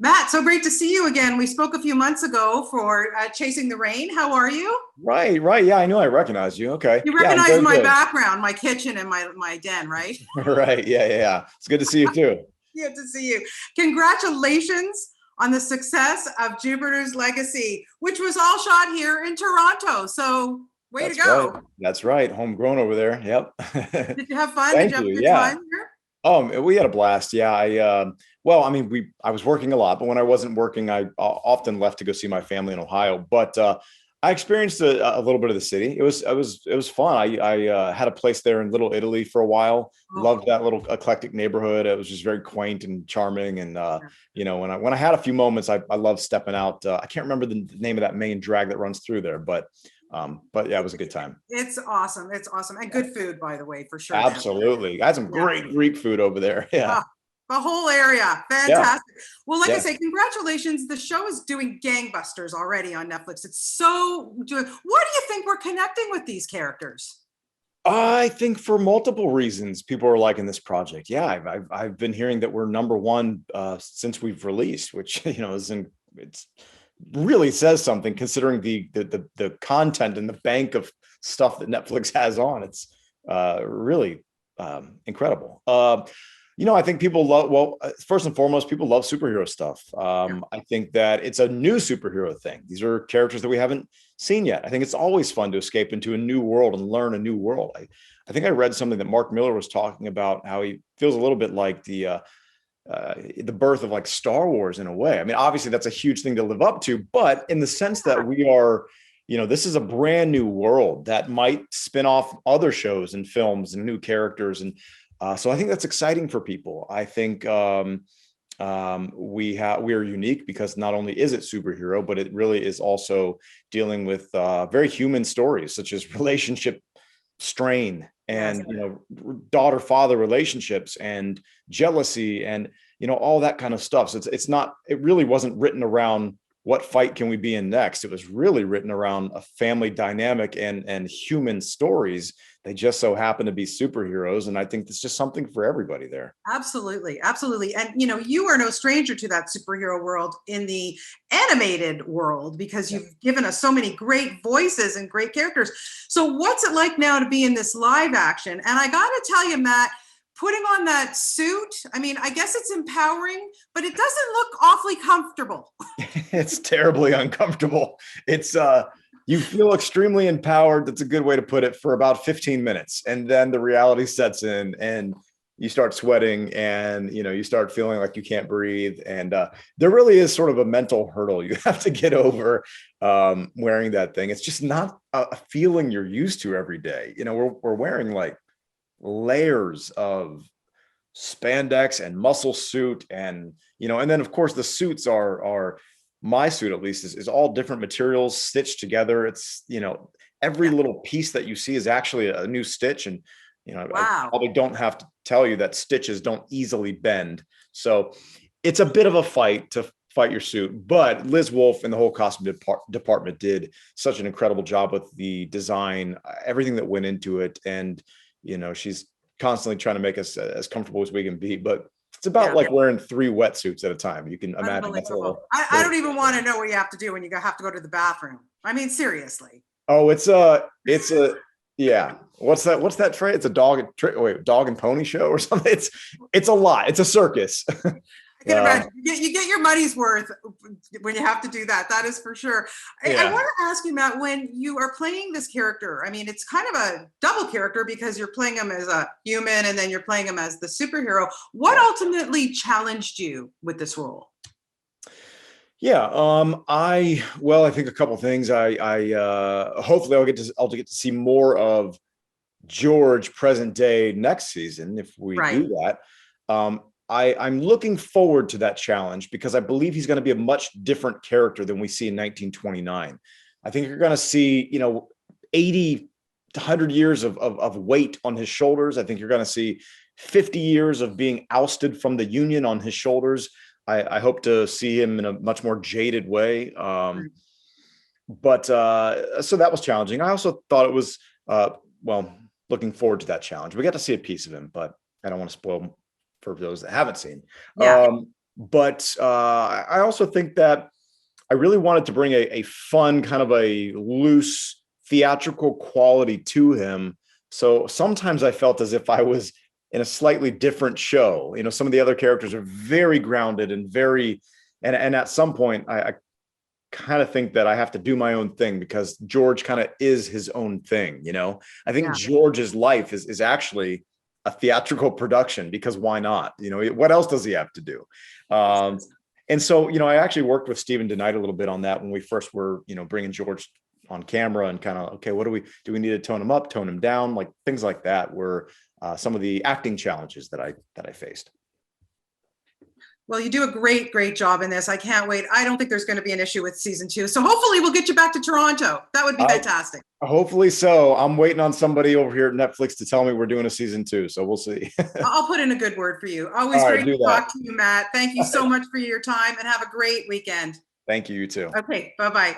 Matt, so great to see you again. We spoke a few months ago for Chasing the Rain. How are you? Right, right. Yeah, I knew I recognized you. Okay. You Yeah, I'm recognize very my good. background, my kitchen, and my den, right? Right. Yeah, yeah, yeah. It's good to see you too. Good to see you. Congratulations on the success of Jupiter's Legacy, which was all shot here in Toronto. So, way to That's right. go. That's right. Homegrown over there. Yep. Did you have fun? Did Thank you have you. a good Yeah. time here? We had a blast. Yeah. Well, I mean, I was working a lot, but when I wasn't working, I often left to go see my family in Ohio. But I experienced a little bit of the city. It was fun. I had a place there in Little Italy for a while. Oh, Loved that little eclectic neighborhood. It was just very quaint and charming. And yeah. when I had a few moments, I loved stepping out. I can't remember the name of that main drag that runs through there, but yeah, it was a good time. It's awesome. It's awesome. And Yeah. good food, by the way, for sure down there. Absolutely. I had some Yeah. great Greek food over there. Yeah. Oh, the whole area. Yeah. Fantastic. Well, like I Yeah. say, congratulations. The show is doing gangbusters already on Netflix. It's so doing. Why do you think we're connecting with these characters? I think for multiple reasons, people are liking this project. Yeah, I've been hearing that we're number one since we've released, which it's really says something considering the content and the bank of stuff that Netflix has on. It's really incredible. I think people love, well, first and foremost, people love superhero stuff. Yeah. I think that it's a new superhero thing. These are characters that we haven't seen yet. I think it's always fun to escape into a new world and learn a new world. I think I read something that Mark Miller was talking about how he feels a little bit like the birth of like Star Wars in a way. I mean, obviously that's a huge thing to live up to, but in the sense that we are, this is a brand new world that might spin off other shows and films and new characters. And so I think that's exciting for people. I think we are unique because not only is it superhero, but it really is also dealing with very human stories such as relationship strain Yes. and daughter father relationships and jealousy and all that kind of stuff. So it really wasn't written around what fight can we be in next. It was really written around a family dynamic and human stories. They just so happen to be superheroes, and I think it's just something for everybody there. Absolutely, absolutely. And you are no stranger to that superhero world in the animated world because Yeah. you've given us so many great voices and great characters. So what's it like now to be in this live action? And I got to tell you, Matt, putting on that suit, I mean, I guess it's empowering, but it doesn't look awfully comfortable. It's terribly uncomfortable. It's you feel extremely empowered. That's a good way to put it for about 15 minutes. And then the reality sets in and you start sweating and you start feeling like you can't breathe. And there really is sort of a mental hurdle you have to get over wearing that thing. It's just not a feeling you're used to every day. We're wearing like layers of spandex and muscle suit and then of course the suits are my suit at least is all different materials stitched together. It's every Yeah. little piece that you see is actually a new stitch. And I Wow. probably don't have to tell you that stitches don't easily bend, so it's a bit of a fight to fight your suit. But Liz Wolfe and the whole costume department did such an incredible job with the design, everything that went into it. And she's constantly trying to make us as comfortable as we can be, but it's about Yeah. like wearing 3 wetsuits at a time. You can imagine that's a Unbelievable. little, I don't even want to know what you have to do when you have to go to the bathroom. I mean, seriously. oh, it's a yeah. What's that trade? It's a dog and pony show or something. It's a lot. It's a circus. I can imagine you get your money's worth when you have to do that. That is for sure. I Yeah. want to ask you, Matt, when you are playing this character, I mean, it's kind of a double character because you're playing him as a human and then you're playing him as the superhero. What Yeah. ultimately challenged you with this role? Yeah, I think a couple things. I hopefully I'll get to see more of George present day next season if we Right. do that. I'm looking forward to that challenge because I believe he's going to be a much different character than we see in 1929. I think you're going to see 80 to 100 years of weight on his shoulders. I think you're going to see 50 years of being ousted from the Union on his shoulders. I hope to see him in a much more jaded way. But so that was challenging. I also thought it was, well, looking forward to that challenge. We got to see a piece of him, but I don't want to spoil for those that haven't seen. Yeah. But I also think that I really wanted to bring a fun, kind of a loose theatrical quality to him. So sometimes I felt as if I was in a slightly different show. You know, some of the other characters are very grounded and very, and at some point I kind of think that I have to do my own thing because George kind of is his own thing. You know, I think Yeah. George's life is actually a theatrical production because why not? You know, what else does he have to do? And so, you know, I actually worked with Stephen DeKnight a little bit on that when we first were, you know, bringing George on camera and kind of, okay, what do we need to tone him up, tone him down? Like things like that were some of the acting challenges that I faced. Well, you do a great job in this. I can't wait. I don't think there's going to be an issue with season 2. So hopefully we'll get you back to Toronto. That would be fantastic. Hopefully so. I'm waiting on somebody over here at Netflix to tell me we're doing a season 2. So we'll see. I'll put in a good word for you. Always great to talk to you, Matt. Thank you so much for your time and have a great weekend. Thank you. You too. Okay. Bye-bye.